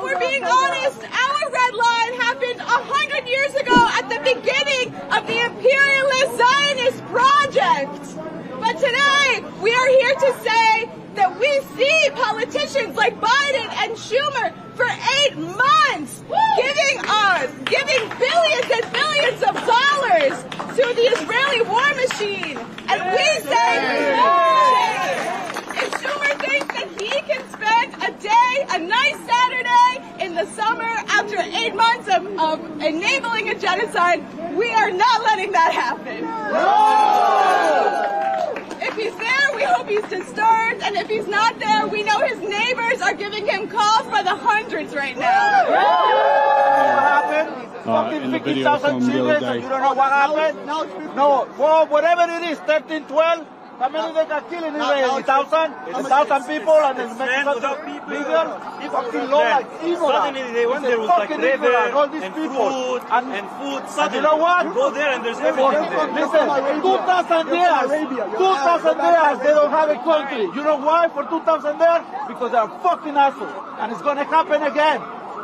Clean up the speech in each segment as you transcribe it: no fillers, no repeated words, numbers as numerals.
we're being honest, our red line happened 100 years ago at the beginning of the imperialist Zionist project. But today, we are here to say that we see politicians like Biden and Schumer for 8 months giving billions and billions of dollars to the Israeli war machine. And we say, if Schumer thinks that he can spend a nice Saturday in the summer after 8 months of enabling a genocide, we are not letting that happen. If he's there, we hope he's disturbed, and if he's not there, we know his neighbors are giving him calls by the hundreds right now. What happened? In the video from the other day. You don't know what happened? No. Well, whatever it is, 13, 12, how many they got killed in Israel? 1,000? 1,000 people, and then make something legal? Fucking law like evil. Suddenly they went there with like river and food and food. Suddenly, you know what? You go there and there's everything there. Listen, 2,000 years, 2,000 years they don't have a country. You know why for 2,000 years? Because they are fucking assholes. And it's going to happen again.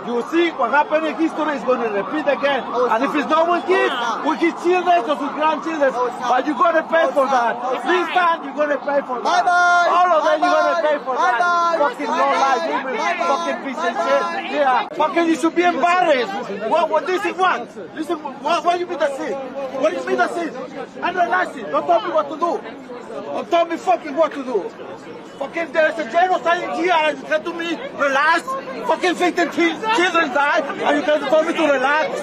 You see what happened in history is going to repeat again. And if it's not with kids, with his children or with grandchildren, but you're going to pay for that. This time you're going to pay for that. All of them you're going to pay for that. Fucking low life, fucking piece of shit. Yeah. Fucking you should be embarrassed. What this is what? Listen, what you mean that's it? What do you mean that's it? I'm not Nazi. Don't tell me what to do. Don't tell me fucking what to do. Fucking there's a genocide here and you can to me relax. Fucking 15 children died and you can tell me to relax.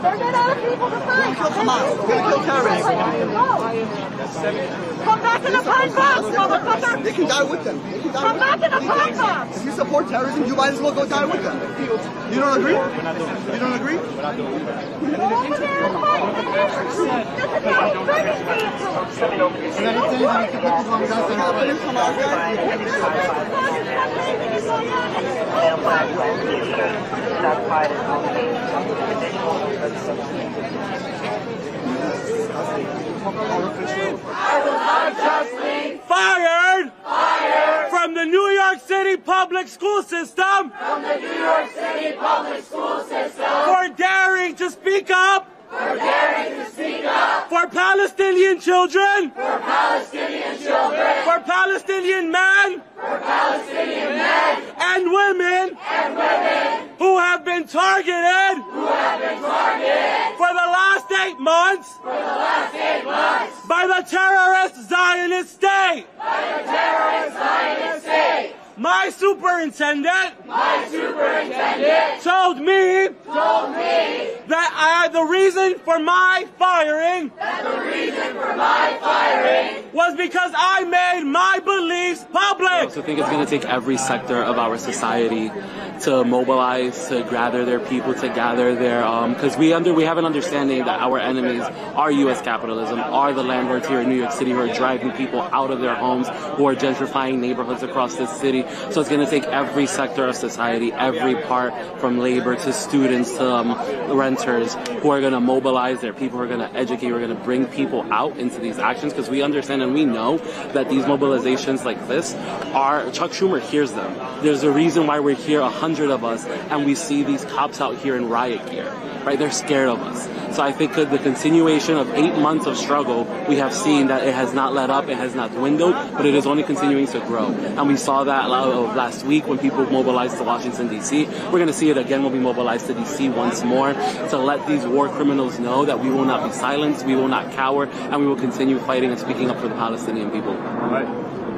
They're not other people to fight. Kill terrorists. Come back in the pine box, motherfucker. They can die with them. Come back in the pine box. If you support terrorism, you might as well go die with them. You don't agree? You don't agree? Go over there and fight. That's about burning Fired from the New York City public school system for daring to speak up for Palestinian children, for Palestinian men and women who have been targeted for the last 8 months by the terrorist Zionist state. My superintendent told me that the reason for my firing was because I made my beliefs public. I also think it's going to take every sector of our society to mobilize, to gather their people, to gather their, because we have an understanding that our enemies are U.S. capitalism, are the landlords here in New York City who are driving people out of their homes, who are gentrifying neighborhoods across this city. So it's going to take every sector of society, every part from labor to students to renters who are going to mobilize their people, who are going to educate, who are going to bring people out into these actions, because we understand and we know that these mobilizations like this are, Chuck Schumer hears them. There's a reason why we're here, 100 of us, and we see these cops out here in riot gear, right? They're scared of us. So I think the continuation of 8 months of struggle, we have seen that it has not let up, it has not dwindled, but it is only continuing to grow. And we saw that last week when people mobilized to Washington, D.C. We're going to see it again when we mobilize to D.C. once more, to let these war criminals know that we will not be silenced, we will not cower, and we will continue fighting and speaking up for the Palestinian people. Right.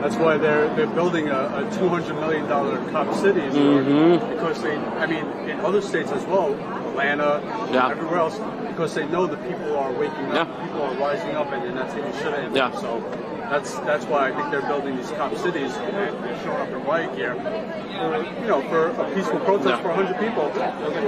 That's why they're building a $200 million cop city in New York, because they, I mean, in other states as well, Atlanta, everywhere else, because they know the people are waking up, people are rising up, and that's how you should end. So That's why I think they're building these cop cities and they're showing up in riot gear. For a peaceful protest for 100 people.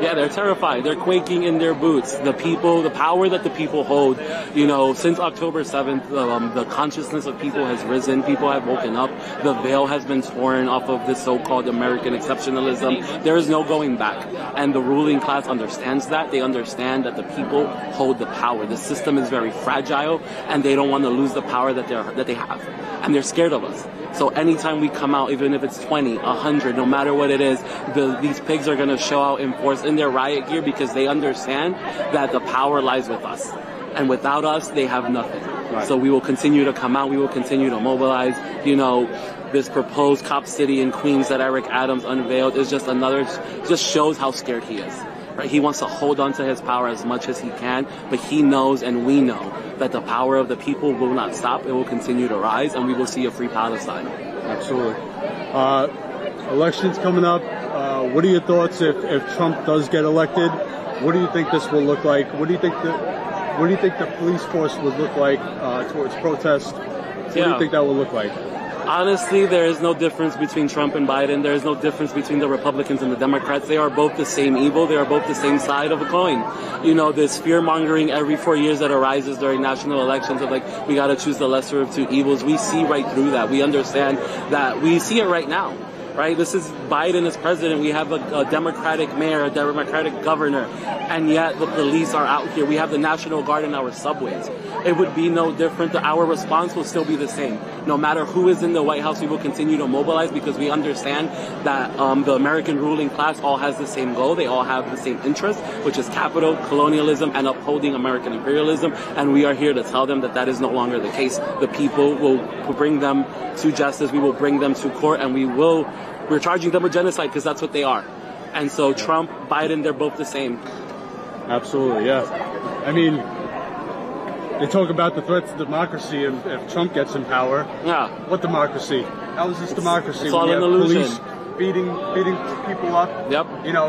Yeah, they're terrified. They're quaking in their boots. The people, the power that the people hold, since October 7th, the consciousness of people has risen. People have woken up. The veil has been torn off of this so-called American exceptionalism. There is no going back. And the ruling class understands that. They understand that the people hold the power. The system is very fragile, and they don't want to lose the power that they have. And they're scared of us. So anytime we come out, even if it's 20, 100, no matter what it is, these pigs are going to show out in force in their riot gear because they understand that the power lies with us. And without us, they have nothing. Right. So we will continue to come out. We will continue to mobilize. This proposed cop city in Queens that Eric Adams unveiled is just shows how scared he is. Right? He wants to hold on to his power as much as he can, but he knows and we know that the power of the people will not stop. It will continue to rise, and we will see a free Palestine. Absolutely. Elections coming up. What are your thoughts if Trump does get elected? What do you think this will look like? What do you think the police force would look like towards protests? What do you think that will look like? Honestly, there is no difference between Trump and Biden. There is no difference between the Republicans and the Democrats. They are both the same evil. They are both the same side of a coin. This fear-mongering every 4 years that arises during national elections of we got to choose the lesser of two evils. We see right through that. We understand that. We see it right now. Right? This is Biden as president. We have a Democratic mayor, a Democratic governor, and yet the police are out here. We have the National Guard in our subways. It would be no different. Our response will still be the same. No matter who is in the White House, we will continue to mobilize because we understand that the American ruling class all has the same goal. They all have the same interest, which is capital, colonialism, and upholding American imperialism. And we are here to tell them that that is no longer the case. The people will bring them to justice. We will bring them to court, and we're charging them with genocide because that's what they are. And so Trump, Biden, they're both the same. Absolutely, yeah. I mean, they talk about the threat to democracy if Trump gets in power. Yeah. What democracy? How is this democracy? It's all an illusion. Police beating people up. Yep.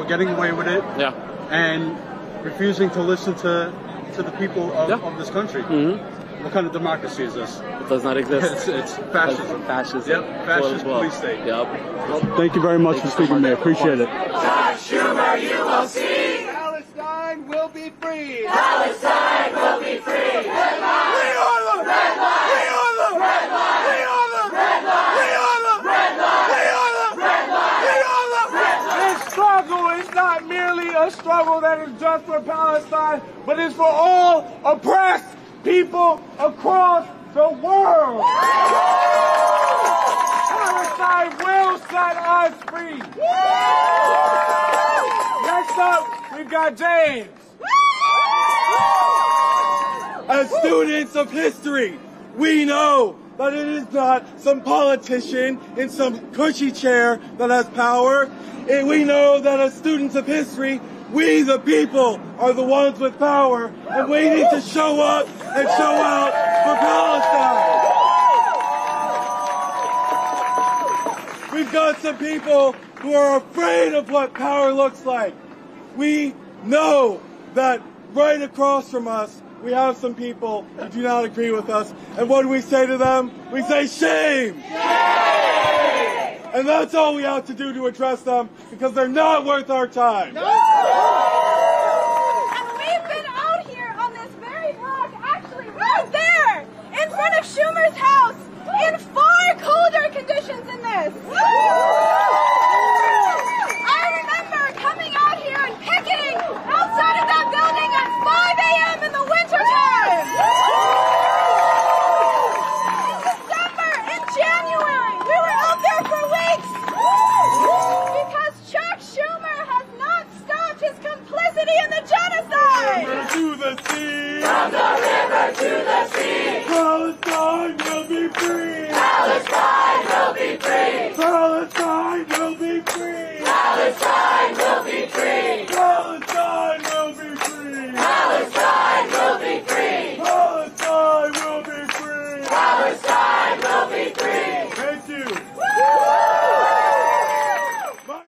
Getting away with it. Yeah. And refusing to listen to the people of this country. Mm-hmm. What kind of democracy is this? It does not exist. It's fascism. Fascism. Yep. Fascist police state. Yep. Well, thank you very much for speaking to me. I appreciate it. John Schumer, you will see. Palestine will be free. Palestine will be free. Red line. We are the red line. We are the red line. We are the red line. We are the red line. We are the red line. We are the red line. This struggle is not merely a struggle that is just for Palestine, but it's for all oppressed people across the world. Palestine will set us free. Next up, we've got James. As students of history, we know that it is not some politician in some cushy chair that has power. And we know that as students of history, we the people are the ones with power, and we need to show up and show out for Palestine. We've got some people who are afraid of what power looks like. We know that right across from us, we have some people who do not agree with us. And what do we say to them? We say, shame! Shame! And that's all we have to do to address them, because they're not worth our time. And we've been out here on this very block, actually right there, in front of Schumer's house, in far colder conditions than this. I remember coming out here and picketing outside of that building at 5 a.m. in the wintertime. In December, in January, we were out there for weeks. Because Chuck Schumer has not stopped his complicity in the genocide. River to the sea. From the river to the sea. Palestine will be free. Palestine will be free. Palestine will be free. Palestine will be free. Palestine